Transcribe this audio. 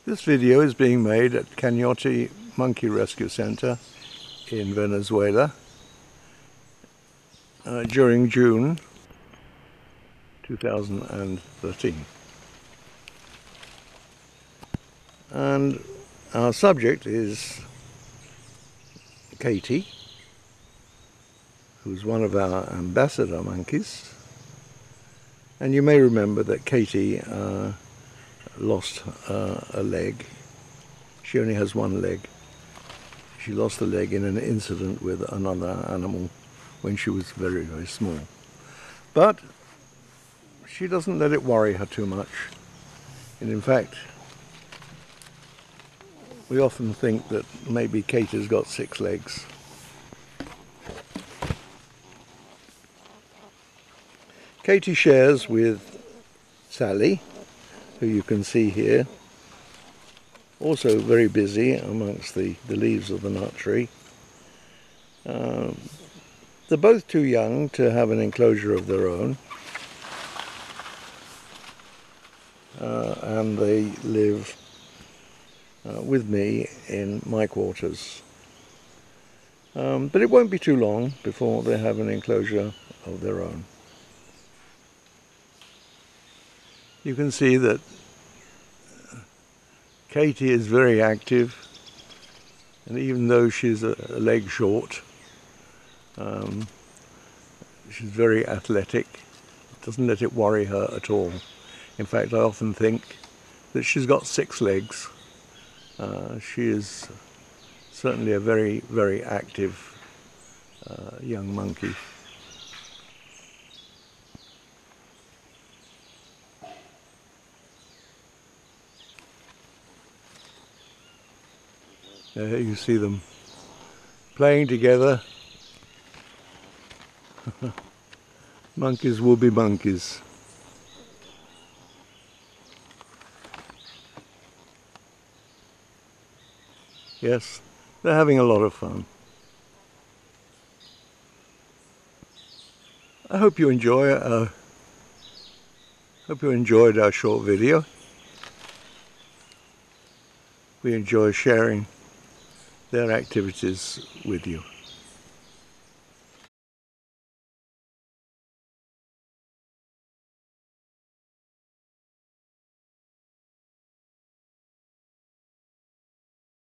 This video is being made at Canaote Monkey Rescue Center in Venezuela during June 2013. And our subject is Katty, who's one of our ambassador monkeys. And you may remember that Katty lost a leg. She only has one leg. She lost a leg in an incident with another animal when she was very, very small. But she doesn't let it worry her too much. And in fact, we often think that maybe Katty's got 6 legs. Katty shares with Sally, who you can see here, also very busy amongst the leaves of the nut tree. They're both too young to have an enclosure of their own, and they live with me in my quarters. But it won't be too long before they have an enclosure of their own. You can see that Katty is very active, and even though she's a leg short, she's very athletic. It doesn't let it worry her at all. In fact, I often think that she's got 6 legs. She is certainly a very, very active young monkey. You see them playing together. Monkeys will be monkeys. Yes, they're having a lot of fun. I hope you enjoyed our short video. We enjoy sharing their activities with you.